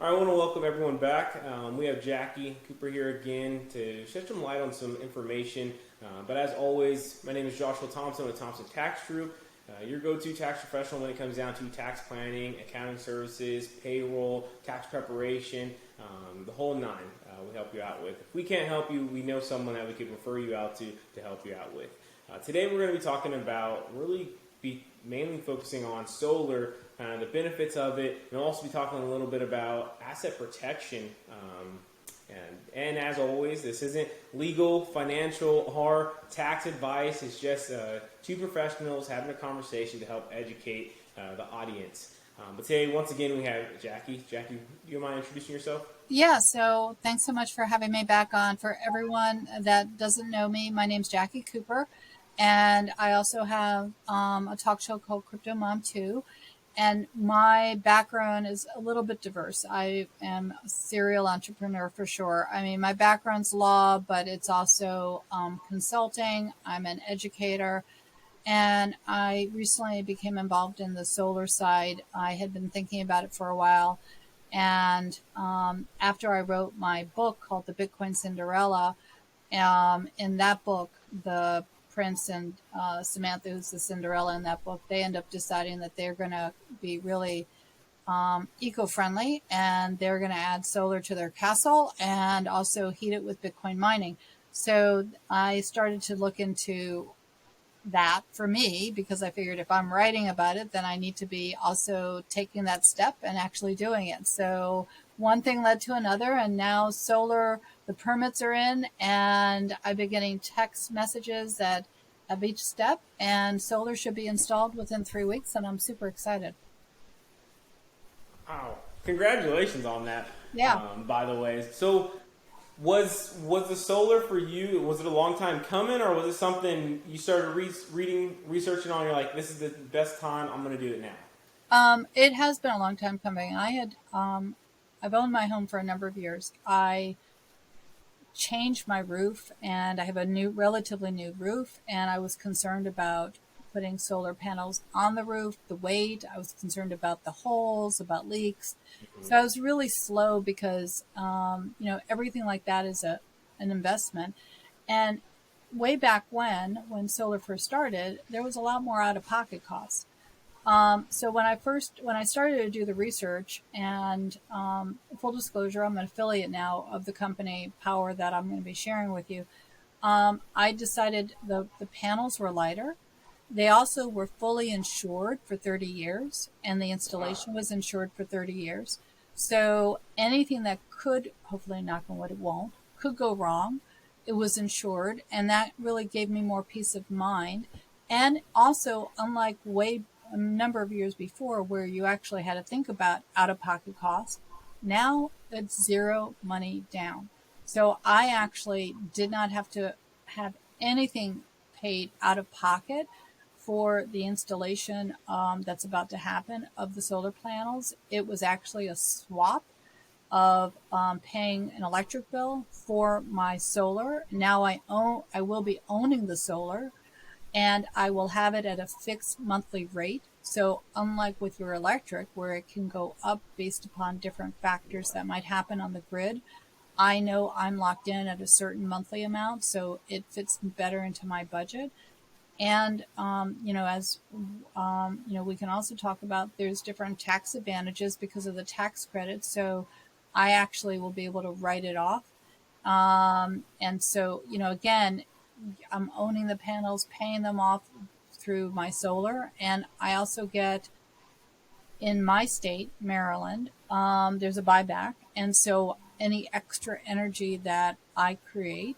I want to welcome everyone back. We have Jackie Cooper here again to shed some light on some information. But as always, my name is Joshua Thompson with Thompson Tax Group, your go-to tax professional when it comes down to tax planning, accounting services, payroll, tax preparation, the whole nine. We help you out with. If we can't help you, we know someone that we could refer you out to help you out with. Today we're going to be talking about mainly focusing on solar, the benefits of it, and we'll also be talking a little bit about asset protection. And as always, this isn't legal, financial, or tax advice. It's just two professionals having a conversation to help educate the audience. But today, once again, we have Jackie. Jackie, do you mind introducing yourself? Yeah, so thanks so much for having me back on. For everyone that doesn't know me, my name's Jackie Cooper, and I also have a talk show called Crypto Mom 2. And my background is a little bit diverse. I am a serial entrepreneur for sure. I mean, my background's law, but it's also consulting. I'm an educator. And I recently became involved in the solar side. I had been thinking about it for a while. And after I wrote my book called The Bitcoin Cinderella, in that book, the Prince and Samantha, who's the Cinderella in that book, they end up deciding that they're going to be really eco-friendly, and they're going to add solar to their castle and also heat it with Bitcoin mining. So I started to look into that for me, because I figured if I'm writing about it, then I need to be also taking that step and actually doing it. So one thing led to another, and now solar, the permits are in, and I've been getting text messages that of each step, and solar should be installed within 3 weeks, and I'm super excited. Wow, congratulations on that. Yeah. By the way, so was the solar for you? Was it a long time coming, or was it something you started researching on? You're like, this is the best time. I'm going to do it now. It has been a long time coming. I've owned my home for a number of years. I changed my roof, and I have a relatively new roof, and I was concerned about putting solar panels on the roof, the weight. I was concerned about the holes, about leaks. So I was really slow because, everything like that is an investment. And way back when solar first started, there was a lot more out-of-pocket costs. So when I started to do the research, and full disclosure, I'm an affiliate now of the company Power that I'm going to be sharing with you. I decided the panels were lighter. They also were fully insured for 30 years, and the installation was insured for 30 years. So anything that could, hopefully knock on wood it won't, could go wrong, it was insured, and that really gave me more peace of mind. And also, unlike a number of years before where you actually had to think about out-of-pocket costs, now it's zero money down. So I actually did not have to have anything paid out of pocket for the installation that's about to happen of the solar panels. It was actually a swap of paying an electric bill for my solar. Now I will be owning the solar, and I will have it at a fixed monthly rate. So unlike with your electric, where it can go up based upon different factors that might happen on the grid, I know I'm locked in at a certain monthly amount, so it fits better into my budget. And, we can also talk about there's different tax advantages because of the tax credit. So I actually will be able to write it off. And so, again, I'm owning the panels, paying them off through my solar. And I also get, in my state, Maryland, there's a buyback. And so any extra energy that I create,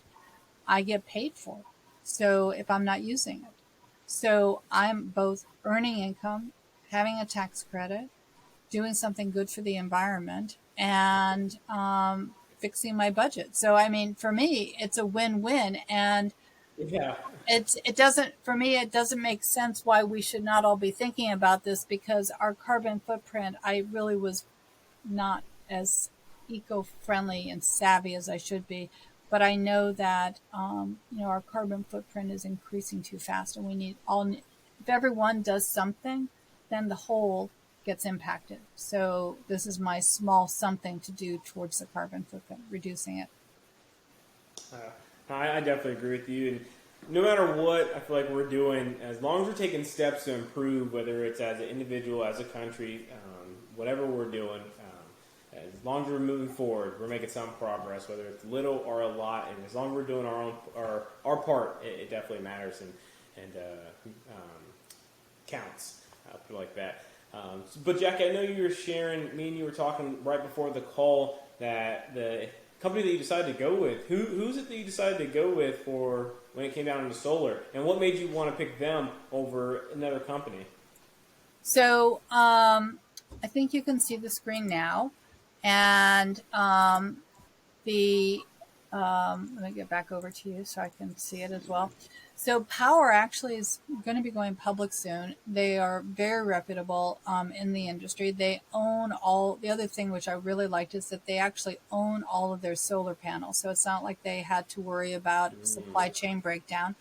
I get paid for. So if I'm not using it. So I'm both earning income, having a tax credit, doing something good for the environment, and fixing my budget. So, I mean, for me, it's a win-win. And Yeah. it doesn't make sense why we should not all be thinking about this, because our carbon footprint, I really was not as eco-friendly and savvy as I should be. But I know that, our carbon footprint is increasing too fast, and we need if everyone does something, then the whole gets impacted. So this is my small something to do towards the carbon footprint, reducing it. I definitely agree with you. And no matter what, I feel like we're doing, as long as we're taking steps to improve, whether it's as an individual, as a country, whatever we're doing, as long as we're moving forward, we're making some progress, whether it's little or a lot. And as long as we're doing our part, it definitely matters and counts. I'll put it like that. But Jackie, I know you were sharing, me and you were talking right before the call that the company that you decided to go with, who's it that you decided to go with for when it came down to solar, and what made you want to pick them over another company? So I think you can see the screen now, and the let me get back over to you so I can see it as well. So Power actually is going to be going public soon. They are very reputable in the industry. They own all. The other thing which I really liked is that they actually own all of their solar panels. So it's not like they had to worry about supply chain breakdown.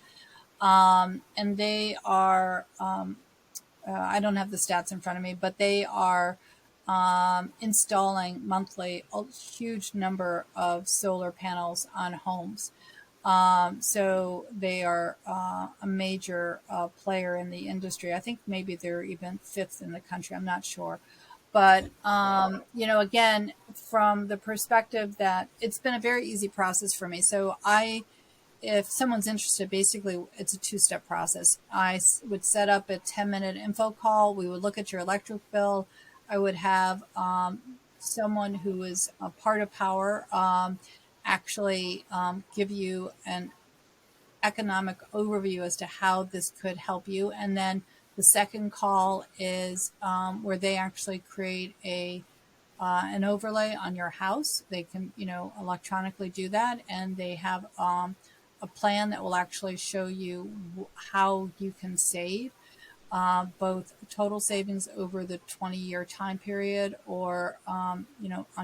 And they are, I don't have the stats in front of me, but they are installing monthly a huge number of solar panels on homes. So they are a major player in the industry. I think maybe they're even fifth in the country. I'm not sure. But, again, from the perspective that it's been a very easy process for me. So if someone's interested, basically it's a two-step process. I would set up a 10-minute info call. We would look at your electric bill. I would have someone who is a part of Power actually give you an economic overview as to how this could help you. And then the second call is where they actually create an overlay on your house. They can, electronically do that, and they have a plan that will actually show you how you can save both total savings over the 20-year time period or, on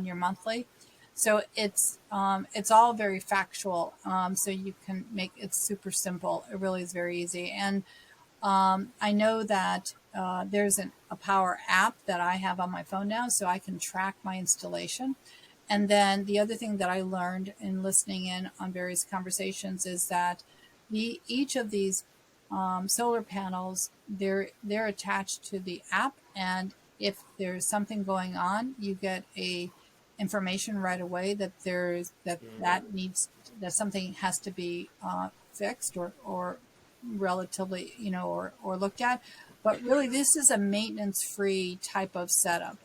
your monthly. So it's all very factual. So you can it's super simple. It really is very easy. And I know that there's a Power app that I have on my phone now, so I can track my installation. And then the other thing that I learned in listening in on various conversations is that each of these solar panels, they're attached to the app, and if there's something going on, you get information right away that that something has to be fixed or relatively, or looked at. But really, this is a maintenance-free type of setup.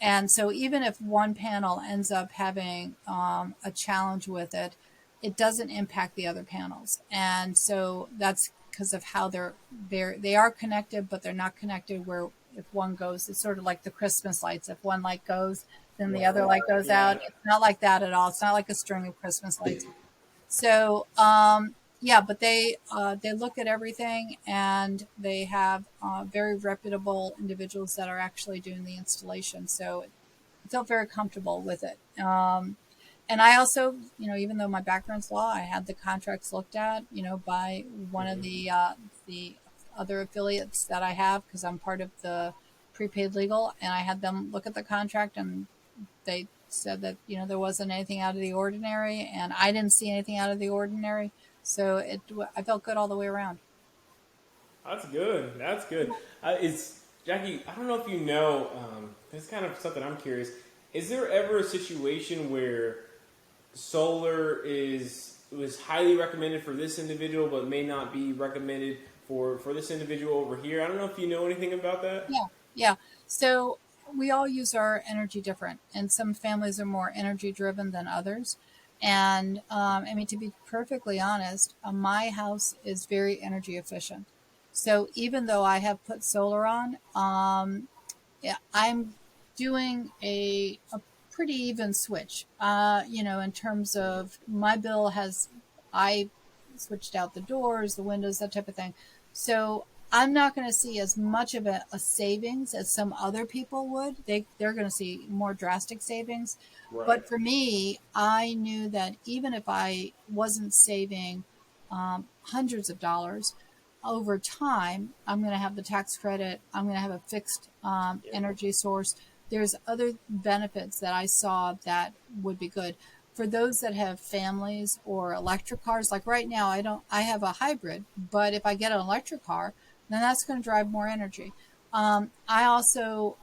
And so even if one panel ends up having a challenge with it, it doesn't impact the other panels. And so that's because of how they are connected, but they're not connected where if one goes, it's sort of like the Christmas lights. If one light goes, then the other light goes out. It's not like that at all. It's not like a string of Christmas lights. So, but they look at everything, and they have very reputable individuals that are actually doing the installation. So I felt very comfortable with it. And I also, even though my background's law, I had the contracts looked at, by one of the other affiliates that I have, because I'm part of the prepaid legal, and I had them look at the contract, and they said that, there wasn't anything out of the ordinary, and I didn't see anything out of the ordinary. So I felt good all the way around. That's good. That's good. Jackie, I don't know if you know, this is kind of something I'm curious. Is there ever a situation where solar was highly recommended for this individual, but may not be recommended for this individual over here? I don't know if you know anything about that. Yeah. So we all use our energy different, and some families are more energy driven than others. And to be perfectly honest, my house is very energy efficient. So even though I have put solar on, I'm doing a pretty even switch. In terms of my bill I switched out the doors, the windows, that type of thing. So I'm not going to see as much of a savings as some other people would. They're going to see more drastic savings. Right. But for me, I knew that even if I wasn't saving hundreds of dollars, over time, I'm going to have the tax credit. I'm going to have a fixed energy source. There's other benefits that I saw that would be good for those that have families or electric cars. Like right now, I have a hybrid, but if I get an electric car, then that's going to drive more energy. I also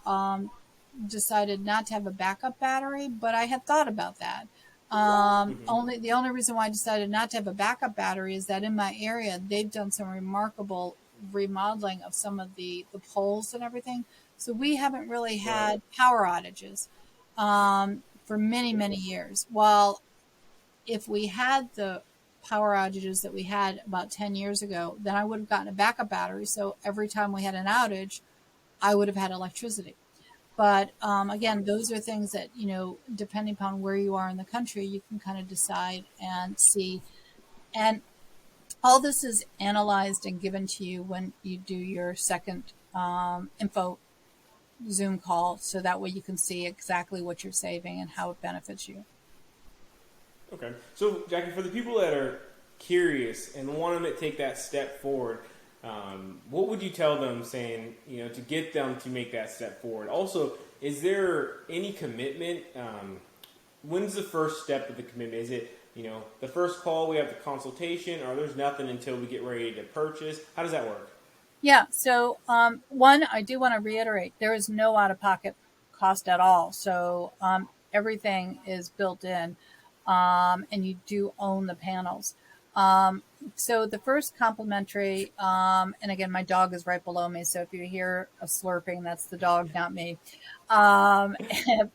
decided not to have a backup battery, but I had thought about that. The only reason why I decided not to have a backup battery is that in my area they've done some remarkable remodeling of some of the poles and everything. So we haven't really Right. had power outages for many years. Well, if we had the power outages that we had about 10 years ago, then I would have gotten a backup battery. So every time we had an outage, I would have had electricity. But again, those are things that, depending upon where you are in the country, you can kind of decide and see. And all this is analyzed and given to you when you do your second info Zoom call. So that way you can see exactly what you're saving and how it benefits you. Okay. So, Jackie, for the people that are curious and want to take that step forward, what would you tell them, saying, to get them to make that step forward? Also, is there any commitment? When's the first step of the commitment? Is it, the first call, we have the consultation, or there's nothing until we get ready to purchase? How does that work? Yeah. So, one, I do want to reiterate, there is no out-of-pocket cost at all. So, everything is built in, and you do own the panels. So the first complimentary, and again, my dog is right below me. So if you hear a slurping, that's the dog, not me. Um,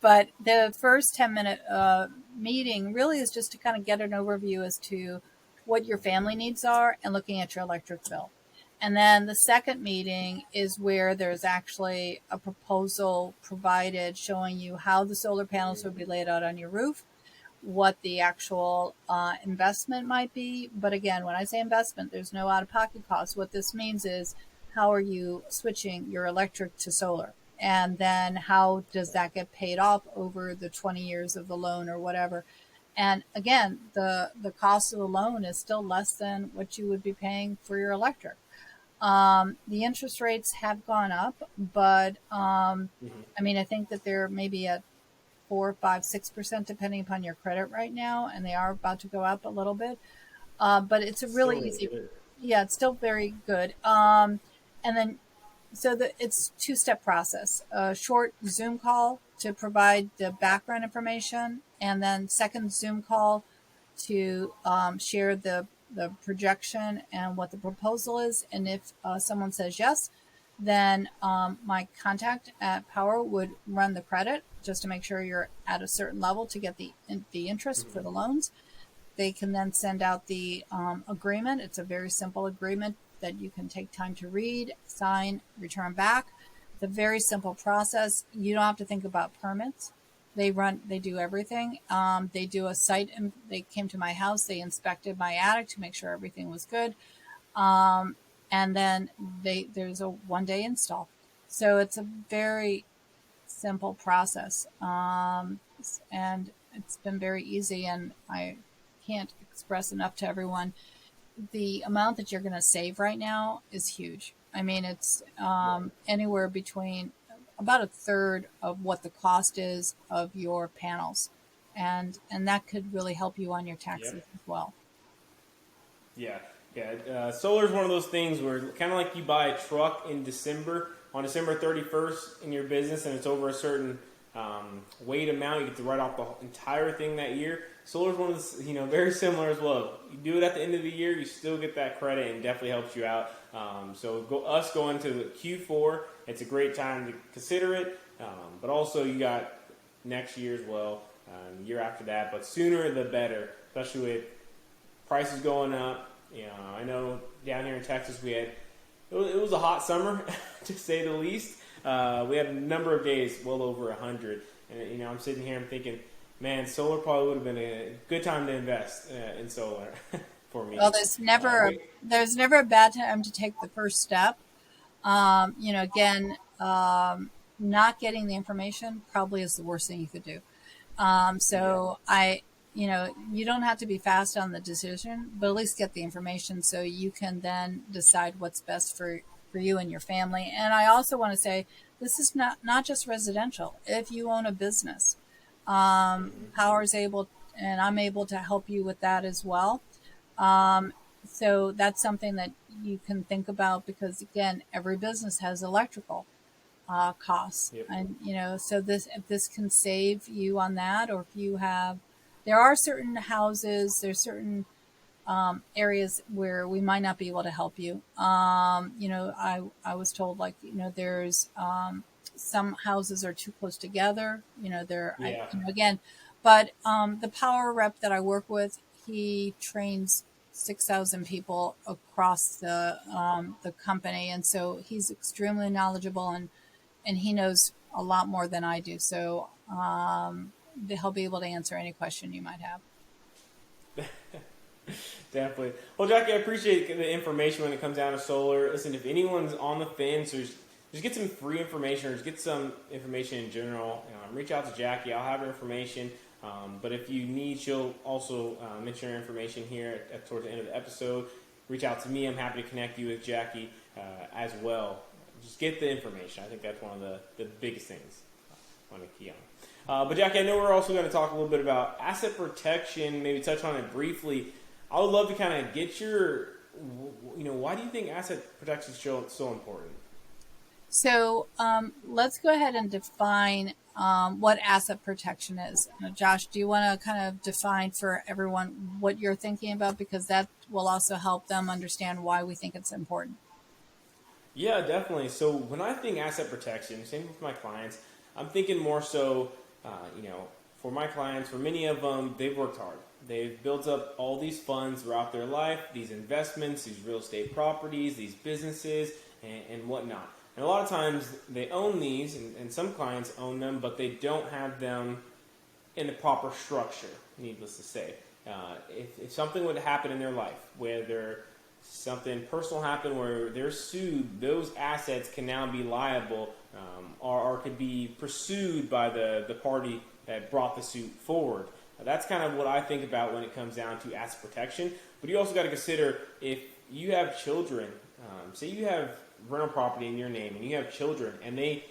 but the first 10-minute meeting really is just to kind of get an overview as to what your family needs are and looking at your electric bill. And then the second meeting is where there's actually a proposal provided showing you how the solar panels would be laid out on your roof, what the actual investment might be. But again, when I say investment, there's no out-of-pocket cost. What this means is, how are you switching your electric to solar? And then how does that get paid off over the 20 years of the loan or whatever? And again, the cost of the loan is still less than what you would be paying for your electric. The interest rates have gone up, but I think that they're maybe at 4, 5, 6%, depending upon your credit right now, and they are about to go up a little bit. But it's a Still really really easy, good. yeah, it's still very good. And then, so it's two-step process: a short Zoom call to provide the background information, and then second Zoom call to share the projection and what the proposal is. And if someone says yes, then my contact at Power would run the credit just to make sure you're at a certain level to get the interest for the loans. They can then send out the agreement. It's a very simple agreement that you can take time to read, sign, return back. It's a very simple process. You don't have to think about permits. They do everything. They do a site, and they came to my house. They inspected my attic to make sure everything was good. And then there's a 1-day install. So it's a very simple process. And it's been very easy, and I can't express enough to everyone. The amount that you're going to save right now is huge. I mean, it's anywhere between about a third of what the cost is of your panels. And that could really help you on your taxes Yep. as well. Yeah, yeah. Solar is one of those things where, kind of like you buy a truck in December, on December 31st in your business, and it's over a certain weight amount, you get to write off the entire thing that year. Solar is one of those, very similar as well. You do it at the end of the year, you still get that credit, and definitely helps you out. So going to Q4, it's a great time to consider it. But also you got next year as well, year after that. But sooner the better, especially with prices going up. I know down here in Texas it was a hot summer to say the least. We had a number of days well over 100, and I'm sitting here and thinking, man, solar probably would have been a good time to invest in solar for me. Well, there's never a bad time to take the first step. Again, not getting the information probably is the worst thing you could do. So Yeah. you don't have to be fast on the decision, but at least get the information so you can then decide what's best for you and your family. And I also want to say this is not just residential. If you own a business, Power is able, and I'm able to help you with that as well. Um, so that's something that you can think about because again, every business has electrical costs, Yep. and so this if this can save you on that, or if you have, there are certain houses, there's certain areas where we might not be able to help you. I was told like there's some houses are too close together. Yeah. Again, but the power rep that I work with, he trains 6,000 people across the company, and so he's extremely knowledgeable and he knows a lot more than I do. So he'll be able to answer any question you might have. Definitely. Well, Jackie, I appreciate the information when it comes down to solar. Listen, if anyone's on the fence or just get some free information or just get some information in general, reach out to Jackie. I'll have her information. But if you need, she'll also mention her information here towards the end of the episode. Reach out to me. I'm happy to connect you with Jackie as well. Just get the information. I think that's one of the biggest things I want to key on. But Jackie, I know we're also going to talk a little bit about asset protection, maybe touch on it briefly. I would love to kind of get your, why do you think asset protection is so important? So let's go ahead and define what asset protection is. Now, Josh, do you want to kind of define for everyone what you're thinking about? Because that will also help them understand why we think it's important. Yeah, definitely. So when I think asset protection, same with my clients, I'm thinking more so, for my clients, for many of them, they've worked hard. They've built up all these funds throughout their life, these investments, these real estate properties, these businesses, and whatnot. And a lot of times they own these, and some clients own them, but they don't have them in the proper structure, needless to say. If something would happen in their life, whether something personal happened where they're sued, those assets can now be liable or could be pursued by the party that brought the suit forward. That's kind of what I think about when it comes down to asset protection. But you also got to consider if you have children, say you have rental property in your name and you have children, and they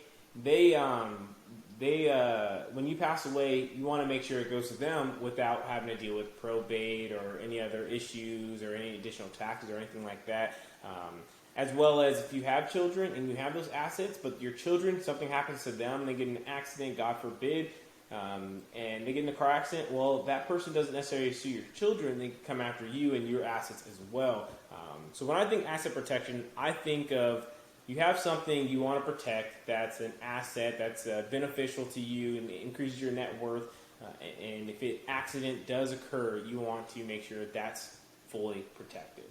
when you pass away, you want to make sure it goes to them without having to deal with probate or any other issues or any additional taxes or anything like that. As well as if you have children and you have those assets, but your children, something happens to them, they get in an accident, God forbid, and they get in a car accident, well, that person doesn't necessarily sue your children. They come after you and your assets as well. So when I think asset protection, I think of you have something you want to protect that's an asset that's beneficial to you and increases your net worth. And if an accident does occur, you want to make sure that's fully protected.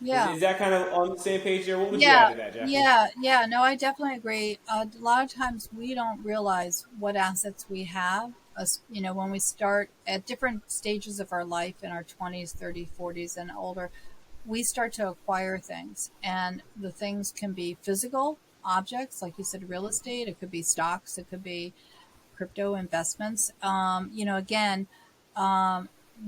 Yeah. Is that kind of on the same page there? What would you add to that, Jackie? Yeah. No, I definitely agree. A lot of times we don't realize what assets we have. When we start at different stages of our life in our 20s, 30s, 40s, and older, we start to acquire things. And the things can be physical objects, like you said, real estate. It could be stocks. It could be crypto investments. Again,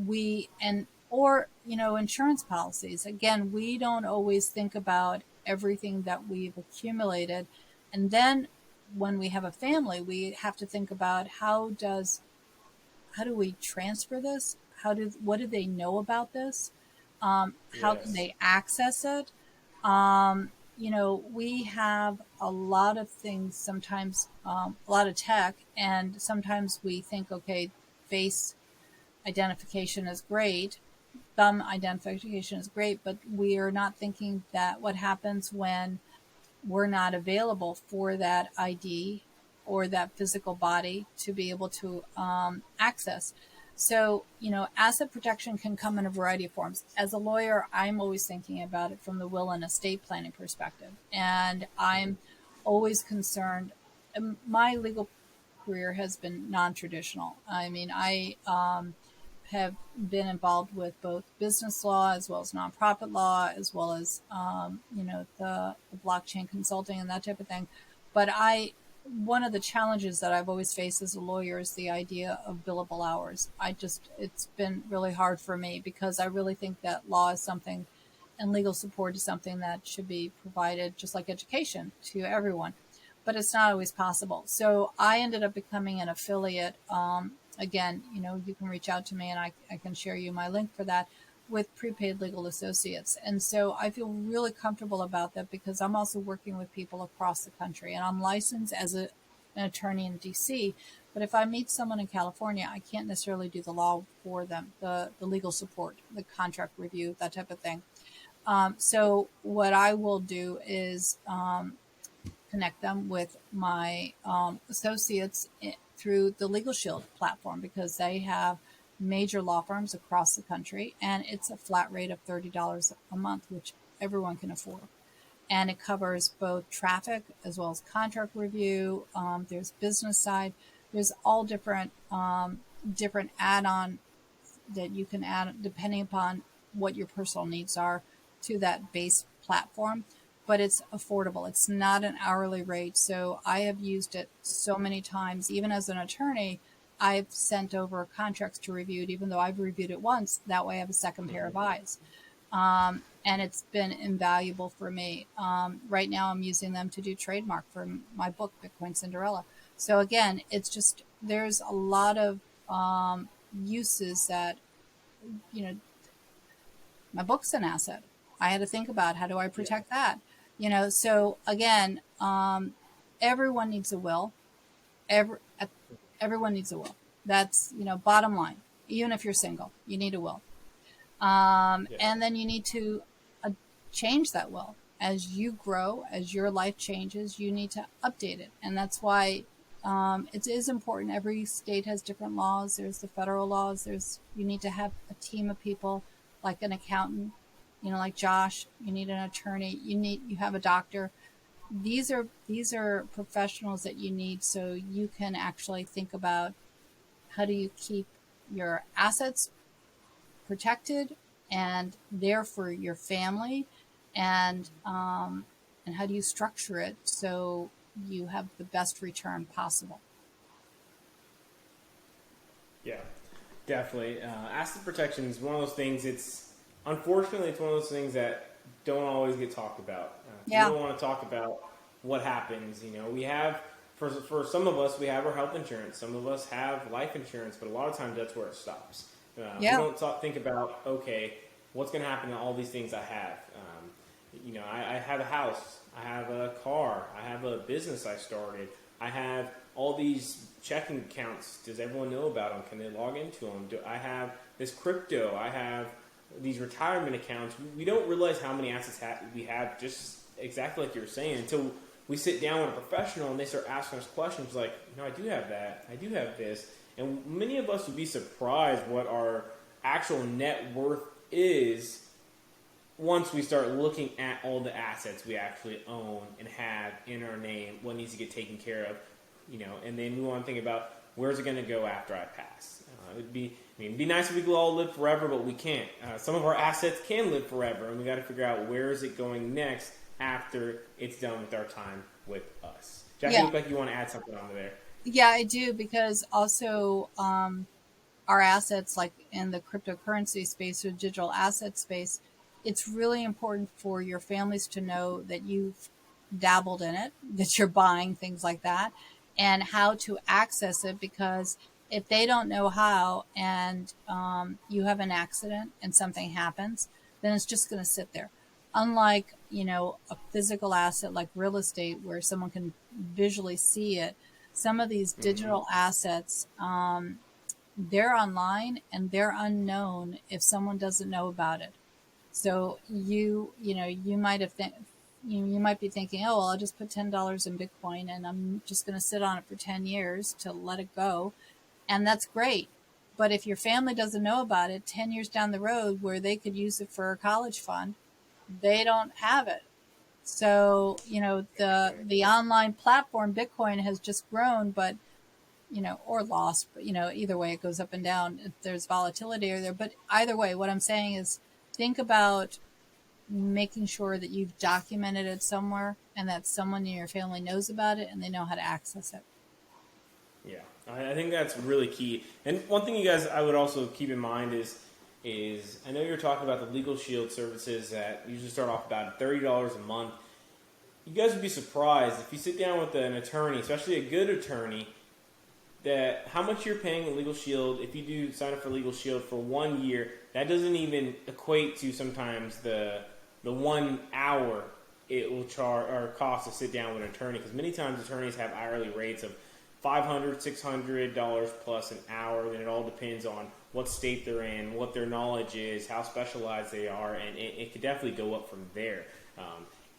we and or insurance policies. Again, we don't always think about everything that we've accumulated, and then when we have a family, we have to think about how do we transfer this? What do they know about this? How can Yes. they access it? We have a lot of things sometimes, a lot of tech, and sometimes we think, okay, face identification is great, thumb identification is great, but we are not thinking that what happens when we're not available for that ID or that physical body to be able to access. So, asset protection can come in a variety of forms. As a lawyer, I'm always thinking about it from the will and estate planning perspective. And I'm always concerned. My legal career has been non-traditional. I mean, I have been involved with both business law as well as nonprofit law, as well as, the blockchain consulting and that type of thing. But I one of the challenges that I've always faced as a lawyer is the idea of billable hours. It's been really hard for me because I really think that law is something and legal support is something that should be provided just like education to everyone, but it's not always possible. So I ended up becoming an affiliate. Again, you can reach out to me and I can share you my link for that with Prepaid Legal Associates. And so I feel really comfortable about that because I'm also working with people across the country and I'm licensed as an attorney in DC. But if I meet someone in California, I can't necessarily do the law for them, the legal support, the contract review, that type of thing. So what I will do is connect them with my associates through the Legal Shield platform because they have major law firms across the country, and it's a flat rate of $30 a month, which everyone can afford. And it covers both traffic as well as contract review. There's business side. There's all different add-on that you can add depending upon what your personal needs are to that base platform. But it's affordable. It's not an hourly rate. So I have used it so many times. Even as an attorney, I've sent over contracts to review it, even though I've reviewed it once. That way I have a second pair of eyes. And it's been invaluable for me. Right now I'm using them to do trademark for my book, Bitcoin Cinderella. So again, it's just, there's a lot of uses that, my book's an asset. I had to think about how do I protect that? So again, everyone needs a will. Everyone needs a will. That's, bottom line. Even if you're single, you need a will. And then you need to change that will. As you grow, as your life changes, you need to update it. And that's why it is important. Every state has different laws. There's the federal laws. You need to have a team of people like an accountant, like Josh. You need an attorney. You have a doctor. These are professionals that you need so you can actually think about how do you keep your assets protected and there for your family, and how do you structure it so you have the best return possible. Yeah, definitely. Asset protection is one of those things. Unfortunately, it's one of those things that don't always get talked about. Yeah. We don't want to talk about what happens. We have, for some of us, we have our health insurance. Some of us have life insurance, but a lot of times that's where it stops. We don't think about, okay, what's going to happen to all these things I have. I have a house. I have a car. I have a business I started. I have all these checking accounts. Does everyone know about them? Can they log into them? I have this crypto. I have these retirement accounts. We don't realize how many assets we have, just exactly like you were saying, until we sit down with a professional and they start asking us questions like, I do have that. I do have this. And many of us would be surprised what our actual net worth is once we start looking at all the assets we actually own and have in our name, what needs to get taken care of, and then we want to think about where's it going to go after I pass. It'd be nice if we could all live forever, but we can't. Some of our assets can live forever, and we got to figure out where is it going next after it's done with our time with us. Jackie, you look like you want to add something onto there. Yeah, I do, because also our assets, like in the cryptocurrency space or digital asset space, it's really important for your families to know that you've dabbled in it, that you're buying things like that, and how to access it, because if they don't know how and you have an accident and something happens, then it's just going to sit there. Unlike, a physical asset like real estate where someone can visually see it, some of these digital assets, they're online and they're unknown if someone doesn't know about it. So you might have you might be thinking, oh, well, I'll just put $10 in Bitcoin and I'm just going to sit on it for 10 years to let it go. And that's great. But if your family doesn't know about it 10 years down the road where they could use it for a college fund, they don't have it. So, the online platform, Bitcoin, has just grown, but, or lost, but, either way it goes up and down. If there's volatility there. But either way, what I'm saying is think about making sure that you've documented it somewhere and that someone in your family knows about it and they know how to access it. Yeah, I think that's really key. And one thing you guys I would also keep in mind is I know you're talking about the Legal Shield services that usually start off about $30 a month. You guys would be surprised if you sit down with an attorney, especially a good attorney, that how much you're paying Legal Shield if you do sign up for Legal Shield for 1 year. That doesn't even equate to sometimes the 1 hour it will charge or cost to sit down with an attorney, because many times attorneys have hourly rates of $500, $600 plus an hour. Then it all depends on what state they're in, what their knowledge is, how specialized they are, and it could definitely go up from there.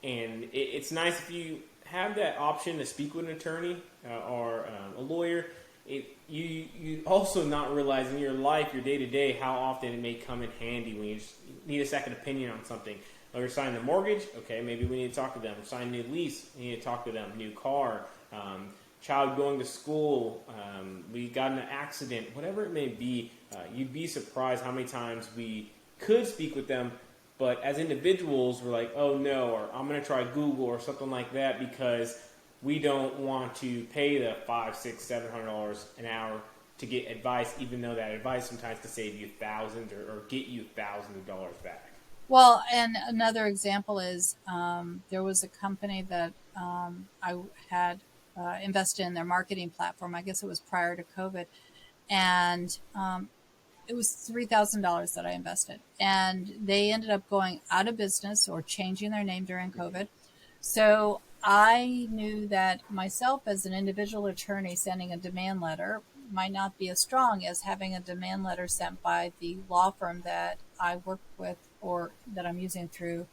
And it's nice if you have that option to speak with an attorney or a lawyer. You also not realize in your life, your day to day, how often it may come in handy when you just need a second opinion on something. Or you're signing a mortgage, okay, maybe we need to talk to them. We're signing a new lease, we need to talk to them. New car, child going to school, we got in an accident, whatever it may be. You'd be surprised how many times we could speak with them, but as individuals, we're like, oh no, or I'm going to try Google or something like that, because we don't want to pay the $500, $600, $700 an hour to get advice, even though that advice sometimes could save you thousands or get you thousands of dollars back. Well, and another example is there was a company that I had invested in their marketing platform. I guess it was prior to COVID. And it was $3,000 that I invested. And they ended up going out of business or changing their name during COVID. So I knew that myself as an individual attorney sending a demand letter might not be as strong as having a demand letter sent by the law firm that I work with or that I'm using through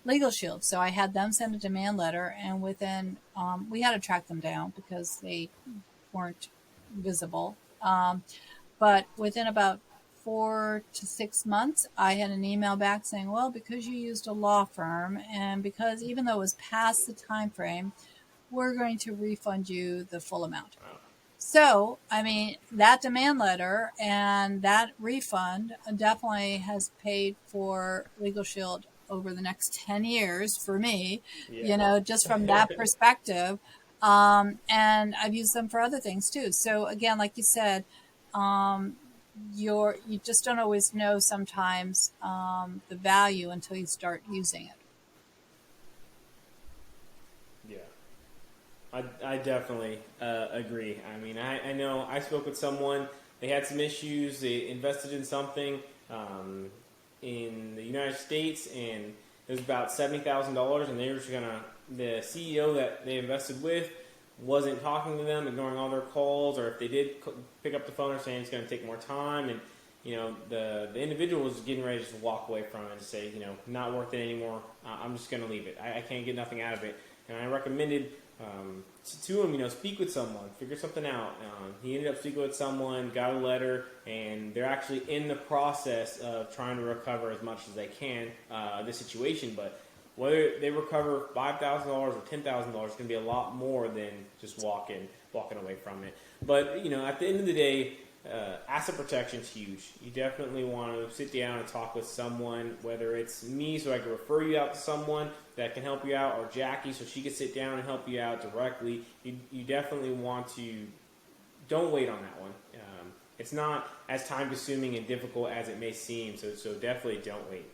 Legal Shield. So I had them send a demand letter, and within, we had to track them down because they weren't visible. But within about 4 to 6 months, I had an email back saying, well, because you used a law firm and because even though it was past the time frame, we're going to refund you the full amount. So, I mean, that demand letter and that refund definitely has paid for Legal Shield over the next 10 years for me, just from that perspective. And I've used them for other things too. So again, like you said, you just don't always know sometimes the value until you start using it. Yeah, I definitely agree. I mean, I know I spoke with someone. They had some issues. They invested in something in the United States, and it was about $70,000. And they were just the CEO that they invested with wasn't talking to them, ignoring all their calls, or if they did pick up the phone or saying it's going to take more time, and the individual was getting ready to just walk away from it and say, not worth it anymore. I'm just going to leave it. I can't get nothing out of it. And I recommended to him, speak with someone, figure something out. He ended up speaking with someone, got a letter, and they're actually in the process of trying to recover as much as they can this situation. But whether they recover $5,000 or $10,000 is going to be a lot more than just walking away from it. But at the end of the day, asset protection is huge. You definitely want to sit down and talk with someone, whether it's me so I can refer you out to someone that can help you out, or Jackie so she can sit down and help you out directly. You definitely want to, don't wait on that one. It's not as time consuming and difficult as it may seem, so definitely don't wait.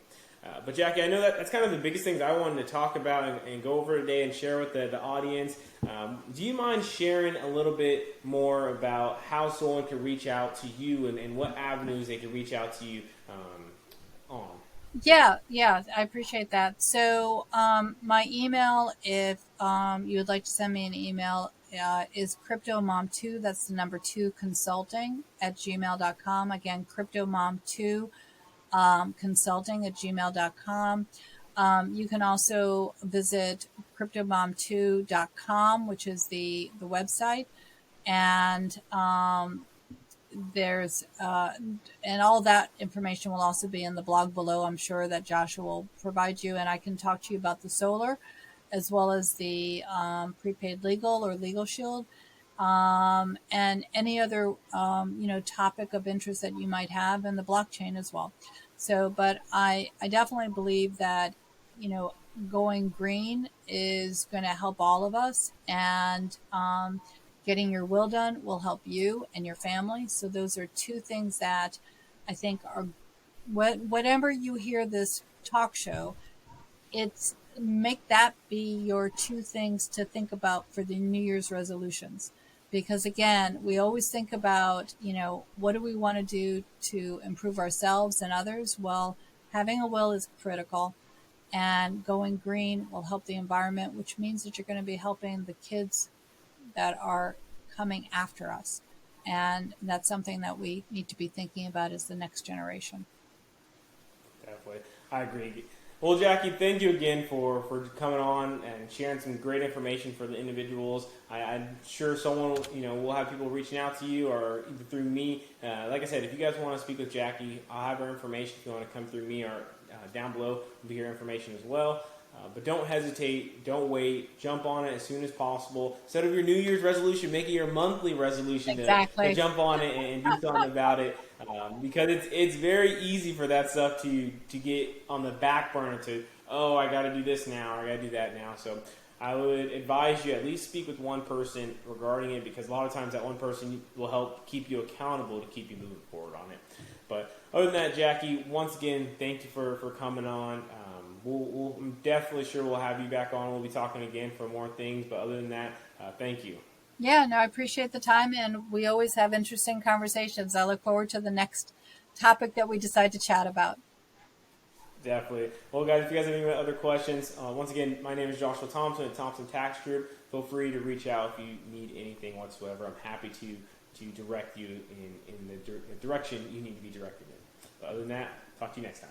But Jackie, I know that's kind of the biggest things I wanted to talk about and go over today and share with the audience. Do you mind sharing a little bit more about how someone can reach out to you and what avenues they can reach out to you on? Yeah, I appreciate that. So my email, if you would like to send me an email, is cryptomom2, that's the number 2, consulting @gmail.com. Again, cryptomom2 consulting @gmail.com. You can also visit cryptomom2.com, which is the website. And there's and all that information will also be in the blog below. I'm sure that Joshua will provide you, and I can talk to you about the solar as well as the prepaid legal or Legal Shield. And any other, topic of interest that you might have, in the blockchain as well. So, but I definitely believe that, going green is going to help all of us, and getting your will done will help you and your family. So those are two things that I think are, whatever you hear this talk show, it's make that be your two things to think about for the New Year's resolutions. Because again, we always think about, what do we want to do to improve ourselves and others? Well, having a will is critical, and going green will help the environment, which means that you're going to be helping the kids that are coming after us. And that's something that we need to be thinking about as the next generation. Definitely. I agree. Well, Jackie, thank you again for coming on and sharing some great information for the individuals. I'm sure someone, will have people reaching out to you or either through me. Like I said, if you guys want to speak with Jackie, I'll have her information if you want to come through me, or down below will be her information as well. But don't hesitate, don't wait, jump on it as soon as possible. Instead of your New Year's resolution, make it your monthly resolution to Exactly. jump on it and do something about it. Because it's very easy for that stuff to get on the back burner to, oh, I got to do this now, or I got to do that now. So I would advise you at least speak with one person regarding it, because a lot of times that one person will help keep you accountable to keep you moving forward on it. But other than that, Jackie, once again, thank you for coming on. I'm definitely sure we'll have you back on. We'll be talking again for more things. But other than that, thank you. Yeah, no, I appreciate the time, and we always have interesting conversations. I look forward to the next topic that we decide to chat about. Definitely. Well, guys, if you guys have any other questions, once again, my name is Joshua Thompson at Thompson Tax Group. Feel free to reach out if you need anything whatsoever. I'm happy to direct you in the direction you need to be directed in. But other than that, talk to you next time.